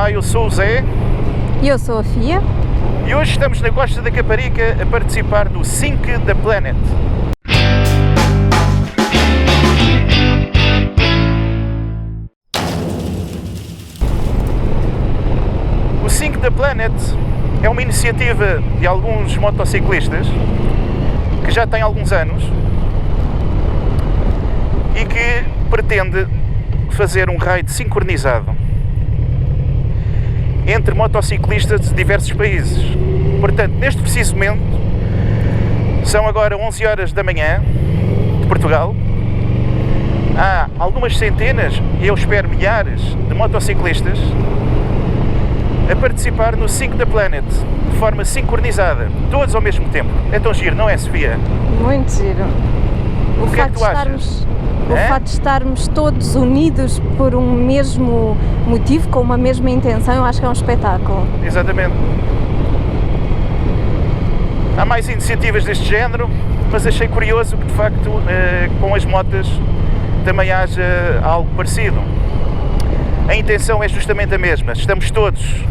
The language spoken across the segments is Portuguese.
Olá, eu sou o Zé. E eu sou a Fia. E hoje estamos na Costa da Caparica a participar do Sync the Planet. O Sync the Planet é uma iniciativa de alguns motociclistas que já tem alguns anos e que pretende fazer um raid sincronizado entre motociclistas de diversos países. Portanto, neste preciso momento, são agora 11 horas da manhã de Portugal. Há algumas centenas, e eu espero milhares, de motociclistas a participar no Sync the Planet de forma sincronizada, todos ao mesmo tempo. É tão giro, não é, Sofia? Muito giro. O que é que tu achas? O facto de estarmos todos unidos por um mesmo motivo, com uma mesma intenção, eu acho que é um espetáculo. Exatamente. Há mais iniciativas deste género, mas achei curioso que, de facto, com as motas também haja algo parecido. A intenção é justamente a mesma. Estamos todos,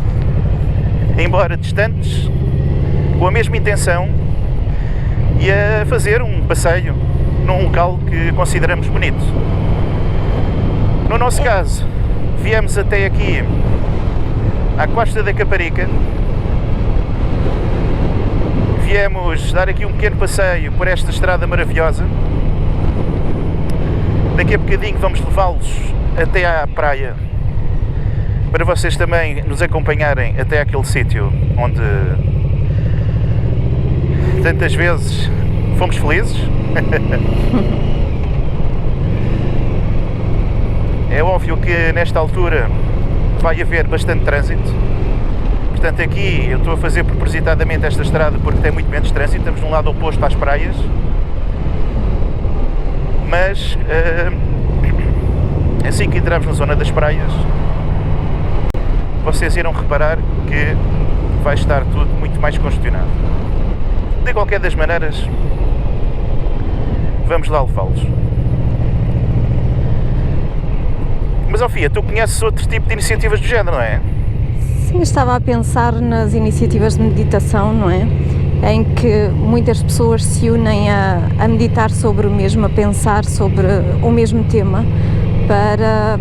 embora distantes, com a mesma intenção e a fazer um passeio num local que consideramos bonito. No nosso caso, viemos até aqui à Costa da Caparica. Viemos dar aqui um pequeno passeio por esta estrada maravilhosa. Daqui a bocadinho vamos levá-los até à praia, para vocês também nos acompanharem até aquele sítio onde tantas vezes fomos felizes. É óbvio que nesta altura vai haver bastante trânsito. Portanto, aqui eu estou a fazer propositadamente esta estrada porque tem muito menos trânsito. Estamos num lado oposto às praias. Mas assim que entrarmos na zona das praias, vocês irão reparar que vai estar tudo muito mais congestionado. De qualquer das maneiras, vamos lá levá-los. Mas, Sofia, tu conheces outro tipo de iniciativas do género, não é? Sim, estava a pensar nas iniciativas de meditação, não é? Em que muitas pessoas se unem a meditar sobre o mesmo, a pensar sobre o mesmo tema, para,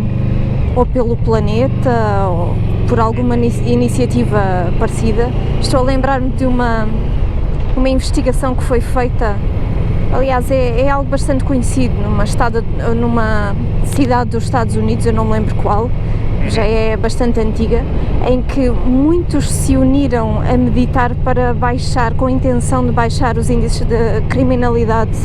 ou pelo planeta, ou por alguma iniciativa parecida. Estou a lembrar-me de uma investigação que foi feita. Aliás, é algo bastante conhecido numa cidade dos Estados Unidos, eu não me lembro qual, já é bastante antiga, em que muitos se uniram a meditar para baixar, com a intenção de baixar os índices de criminalidade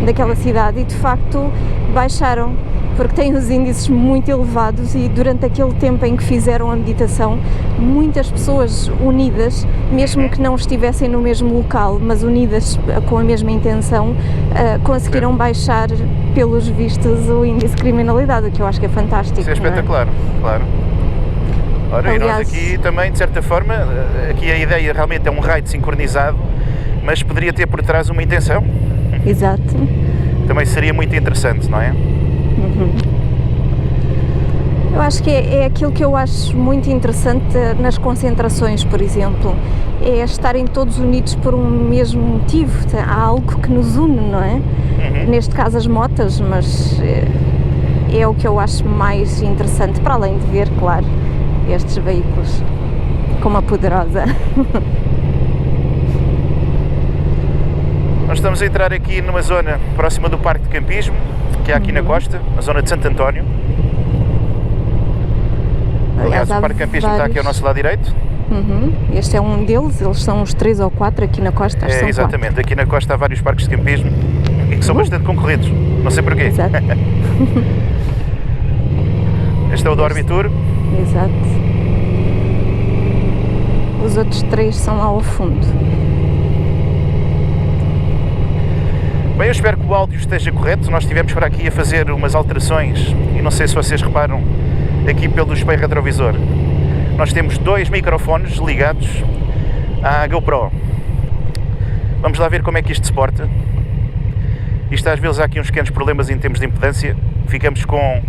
daquela cidade, e de facto baixaram, porque têm os índices muito elevados, e durante aquele tempo em que fizeram a meditação, muitas pessoas unidas, mesmo que não estivessem no mesmo local, mas unidas com a mesma intenção, conseguiram baixar, pelos vistos, o índice de criminalidade, o que eu acho que é fantástico. Isso é espetacular, claro. Ora, aliás, e nós aqui também, de certa forma, aqui a ideia realmente é um raid sincronizado, mas poderia ter por trás uma intenção. Exato. Também seria muito interessante, não é? Eu acho que é aquilo que eu acho muito interessante nas concentrações, por exemplo, é estarem todos unidos por um mesmo motivo. Há algo que nos une, não é? Neste caso as motas, mas é o que eu acho mais interessante, para além de ver, claro, estes veículos com uma poderosa. Nós estamos a entrar aqui numa zona próxima do Parque de Campismo, que é aqui na costa, na zona de Santo António. Aliás, o Parque de Campismo está aqui ao nosso lado direito. Este é um deles, eles são uns 3 ou 4 aqui na costa. Acho que são exatamente, 4. Aqui na costa há vários parques de campismo e que são bastante concorridos, não sei porquê. Exato. Este é o do Orbitur. Exato. Os outros 3 são lá ao fundo. Bem, eu espero que o áudio esteja correto. Nós estivemos por aqui a fazer umas alterações e não sei se vocês reparam aqui pelo espelho retrovisor. Nós temos 2 microfones ligados à GoPro. Vamos lá ver como é que isto se porta. Isto às vezes há aqui uns pequenos problemas em termos de impedância. Ficamos com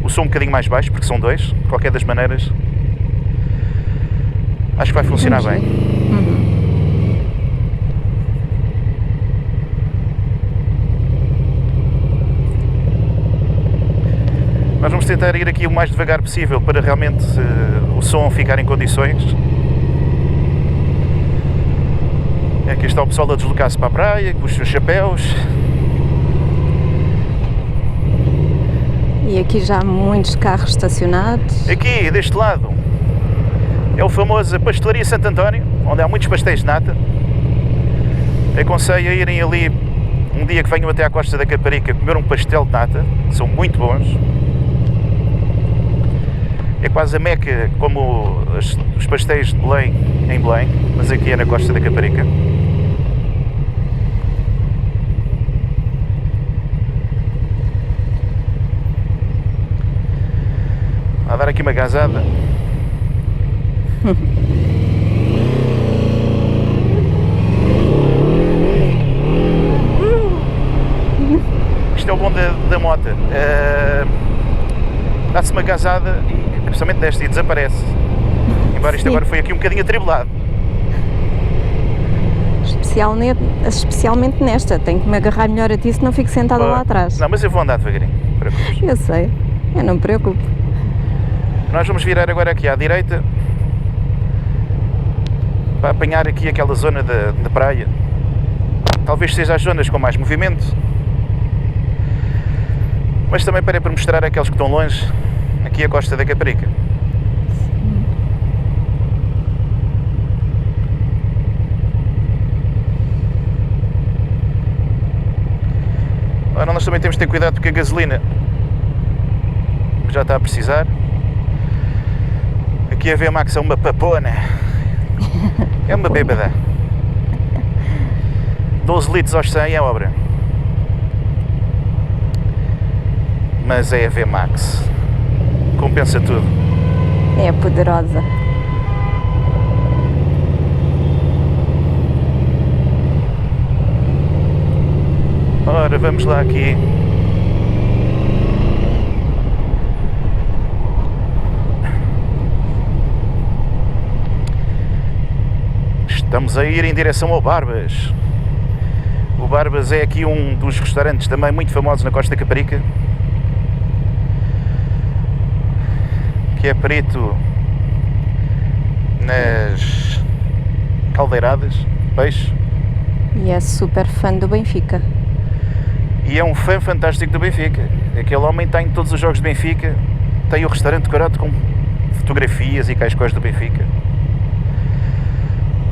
o som um bocadinho mais baixo, porque são 2, de qualquer das maneiras. Acho que vai funcionar bem. Nós vamos tentar ir aqui o mais devagar possível para realmente o som ficar em condições. Aqui está o pessoal a deslocar-se para a praia com os seus chapéus. E aqui já há muitos carros estacionados. Aqui, deste lado, é o famoso Pastelaria Santo António, onde há muitos pastéis de nata. Aconselho a irem ali um dia que venham até à Costa da Caparica comer um pastel de nata, que são muito bons. É quase a meca como os pastéis de Belém, em Belém, mas aqui é na Costa da Caparica. A dar aqui uma gazada. Isto é o bom da moto. Dá-se uma gazada, e principalmente desta, e desaparece. Embora isto agora foi aqui um bocadinho atribulado. Especialmente nesta, tenho que me agarrar melhor a ti, se não fico sentada lá atrás. Não, mas eu vou andar devagarinho. Eu sei, eu não me preocupo. Nós vamos virar agora aqui à direita para apanhar aqui aquela zona da praia. Talvez seja as zonas com mais movimento, mas também para mostrar aqueles que estão longe, aqui a Costa da Caparica. Agora nós também temos de ter cuidado porque a gasolina já está a precisar. Aqui a VMAX é uma papona, é uma bêbada. 12 litros aos 100 é obra. Mas é a VMAX, compensa tudo. É poderosa. Ora, vamos lá aqui. Estamos a ir em direção ao Barbas. O Barbas é aqui um dos restaurantes também muito famosos na Costa da Caparica, que é perito nas caldeiradas, peixe. E é super fã do Benfica. E é um fã fantástico do Benfica. Aquele homem está em todos os jogos do Benfica, tem o restaurante decorado com fotografias e cascóis do Benfica.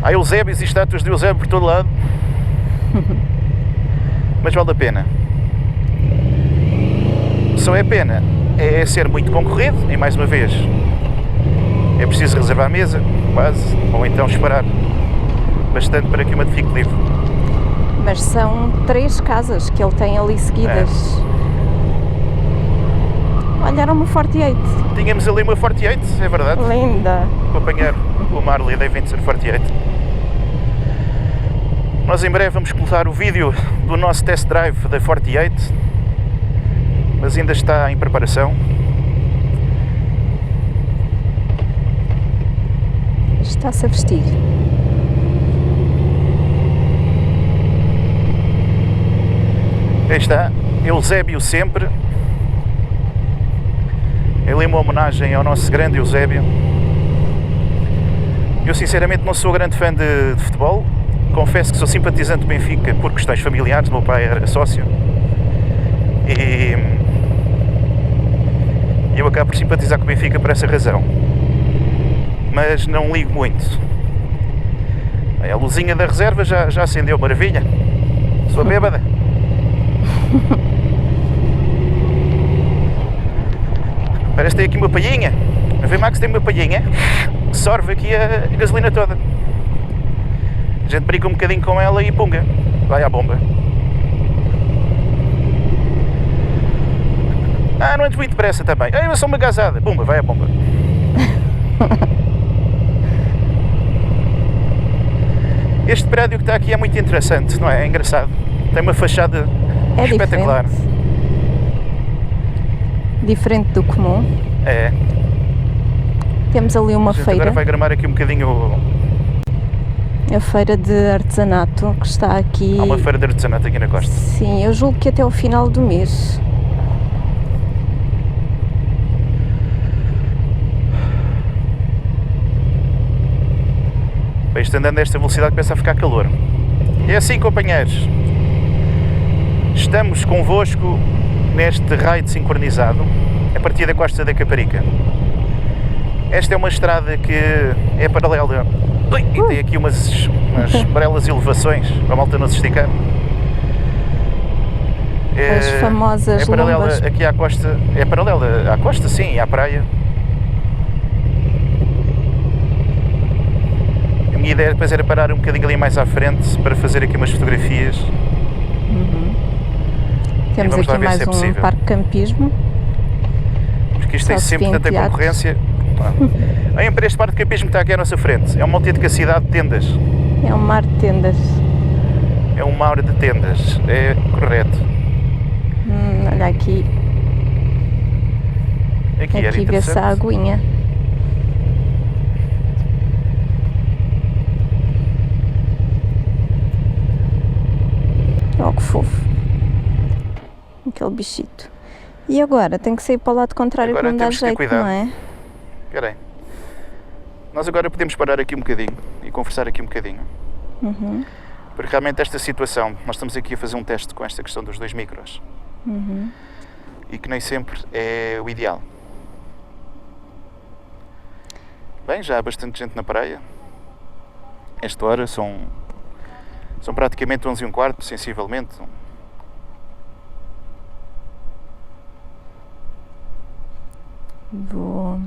Há Eusébios e estátuas de Eusébio por todo lado. Mas vale a pena. Só é pena é ser muito concorrido, e mais uma vez é preciso reservar a mesa, quase, ou então esperar bastante para que uma fique livre. Mas são 3 casas que ele tem ali seguidas. Olha, era uma 48. Tínhamos ali uma 48, é verdade. Linda. Para apanhar o Marley Davidson 48. Nós em breve vamos começar o vídeo do nosso test drive da 48, mas ainda está em preparação. Está-se a vestir. Aí está, Eusébio sempre. Ele é uma homenagem ao nosso grande Eusébio. Eu sinceramente não sou grande fã de futebol. Confesso que sou simpatizante do Benfica por questões familiares, o meu pai era sócio e eu acabo por simpatizar com o Benfica por essa razão, mas não ligo muito. A luzinha da reserva já acendeu, maravilha, sou bêbada. Parece que tem aqui uma palhinha, a VMAX tem uma palhinha que sorve aqui a gasolina toda. A gente brinca um bocadinho com ela e punga, vai à bomba. Não andes muito depressa também. Eu sou uma gazada, bomba, vai à bomba. Este prédio que está aqui é muito interessante, não é? É engraçado. Tem uma fachada espetacular. Diferente do comum. É. Temos ali uma A gente feira, agora vai gramar aqui um bocadinho. a feira de artesanato que está aqui. Há uma feira de artesanato aqui na costa. Sim, eu julgo que até o final do mês. Bem, isto andando a esta velocidade começa a ficar calor. E é assim, companheiros. Estamos convosco neste raid sincronizado a partir da costa da Caparica. Esta é uma estrada que é paralela. Ui, e tem aqui umas belas elevações para a malta não se esticar. As famosas é paralela lombas. aqui à costa. É paralela à costa, sim, e à praia. A minha ideia depois era parar um bocadinho ali mais à frente para fazer aqui umas fotografias. Temos vamos lá aqui ver se mais é um possível. parque de campismo. Porque isto tem Só se sempre vê em tanta teatros. concorrência. Olhem para este parque de campismo que está aqui à nossa frente. É uma autêntica cidade de tendas. É um mar de tendas. É um mar de tendas. É correto. Olha aqui, Aqui era aqui vê-se a interessante. aguinha. Oh, que fofo. Aquele bichito. E agora? Tem que sair para o lado contrário Agora que não dá temos que ter jeito, cuidado. não é? Espera aí. Nós agora podemos parar aqui um bocadinho e conversar aqui um bocadinho. Porque realmente esta situação, nós estamos aqui a fazer um teste com esta questão dos 2 micros. E que nem sempre é o ideal. Bem, já há bastante gente na praia. Esta hora são praticamente 11h15, sensivelmente. Vou...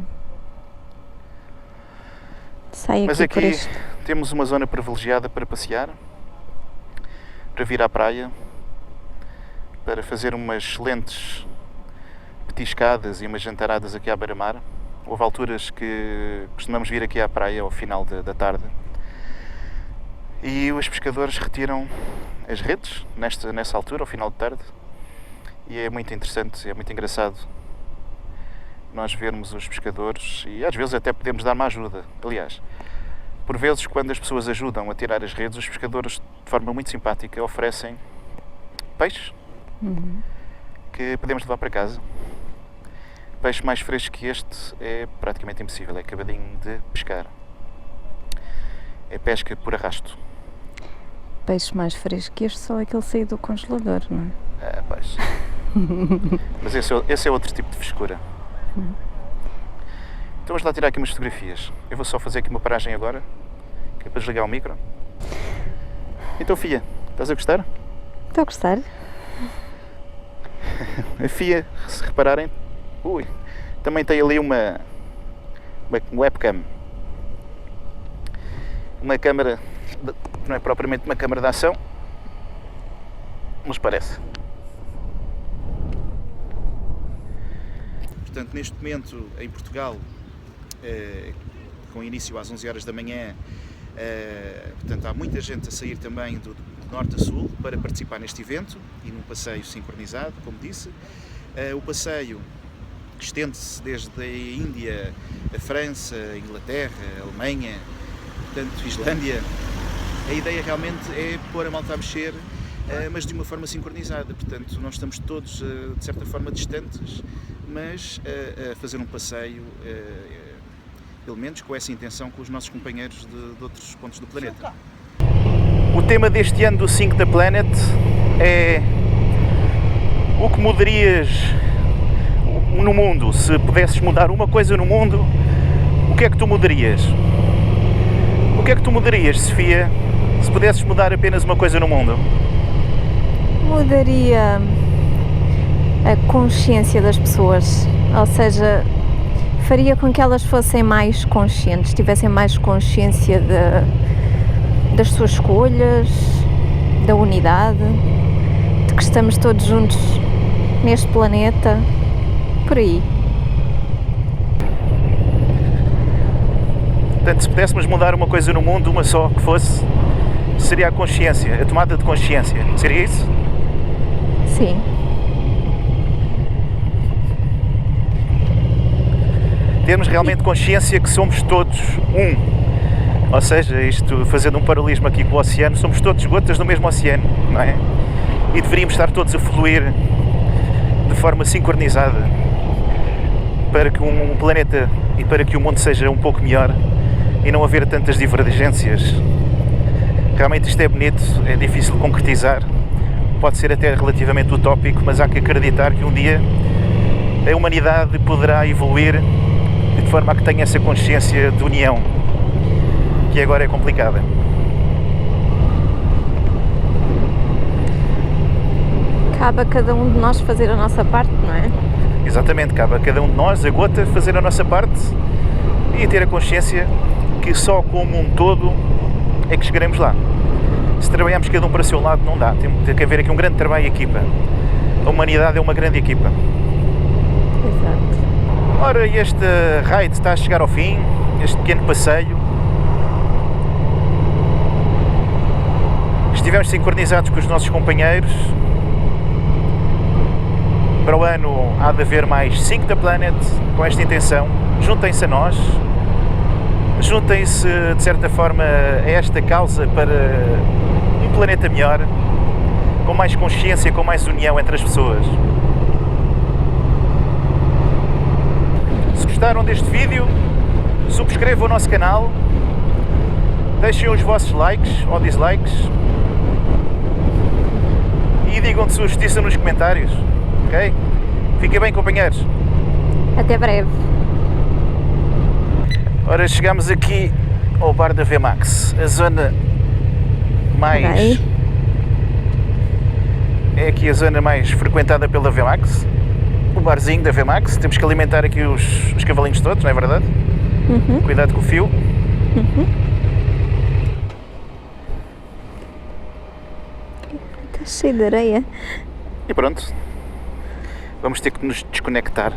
Sai Mas aqui por aqui este. temos uma zona privilegiada para passear, para vir à praia, para fazer umas excelentes petiscadas e umas jantaradas aqui à beira-mar. Houve alturas que costumamos vir aqui à praia ao final da tarde e os pescadores retiram as redes nessa altura, ao final de tarde, e é muito interessante, é muito engraçado nós vermos os pescadores e às vezes até podemos dar uma ajuda. Aliás, por vezes quando as pessoas ajudam a tirar as redes, os pescadores de forma muito simpática oferecem peixes que podemos levar para casa. Peixe mais fresco que este é praticamente impossível, é acabadinho de pescar. É pesca por arrasto. Peixe mais fresco que este, só aquele sair do congelador, não é? É, pois. Mas esse é outro tipo de frescura. Então vamos lá tirar aqui umas fotografias. Eu vou só fazer aqui uma paragem agora, que é para desligar o micro. Então, Fia, estás a gostar? Estou a gostar. A Fia, se repararem, também tem ali uma webcam. Uma câmara, não é propriamente uma câmara de ação, mas parece. Portanto, neste momento, em Portugal, com início às 11 horas da manhã, portanto, há muita gente a sair também do norte a sul para participar neste evento e num passeio sincronizado, como disse. O passeio estende-se desde a Índia, a França, a Inglaterra, a Alemanha, portanto, Islândia. A ideia realmente é pôr a malta a mexer, mas de uma forma sincronizada. Portanto, nós estamos todos, de certa forma, distantes, mas a fazer um passeio, pelo menos com essa intenção, com os nossos companheiros de outros pontos do planeta. O tema deste ano do Sync the Planet é o que mudarias no mundo. Se pudesses mudar uma coisa no mundo, o que é que tu mudarias? O que é que tu mudarias, Sofia, se pudesses mudar apenas uma coisa no mundo? Mudaria a consciência das pessoas, ou seja, faria com que elas fossem mais conscientes, tivessem mais consciência das suas escolhas, da unidade, de que estamos todos juntos neste planeta, por aí. Portanto, se pudéssemos mudar uma coisa no mundo, uma só que fosse, seria a consciência, a tomada de consciência. Seria isso? Sim. Termos realmente consciência que somos todos um. Ou seja, isto fazendo um paralelismo aqui com o oceano, somos todos gotas do mesmo oceano, não é? E deveríamos estar todos a fluir de forma sincronizada para que um planeta e para que o mundo seja um pouco melhor e não haver tantas divergências. Realmente isto é bonito, é difícil de concretizar, pode ser até relativamente utópico, mas há que acreditar que um dia a humanidade poderá evoluir de forma a que tenha essa consciência de união, que agora é complicada. Cabe a cada um de nós fazer a nossa parte, não é? Exatamente, cabe a cada um de nós, a gota, fazer a nossa parte e ter a consciência que só como um todo é que chegaremos lá. Se trabalharmos cada um para o seu lado, não dá. Tem que haver aqui um grande trabalho em equipa. A humanidade é uma grande equipa. Exato. Ora, este ride está a chegar ao fim, este pequeno passeio. Estivemos sincronizados com os nossos companheiros. Para o ano há de haver mais 5 da Planet com esta intenção. Juntem-se a nós. Juntem-se, de certa forma, a esta causa para um planeta melhor, com mais consciência, com mais união entre as pessoas. Se gostaram deste vídeo, subscrevam o nosso canal, deixem os vossos likes ou dislikes e digam de sua justiça nos comentários, ok? Fiquem bem, companheiros. Até breve. Ora, chegamos aqui ao bar da VMAX, a zona mais... É aqui a zona mais frequentada pela VMAX, o barzinho da VMAX. Temos que alimentar aqui os cavalinhos todos, não é verdade? Uhum. Cuidado com o fio. Uhum. Está cheio de areia. E pronto, vamos ter que nos desconectar.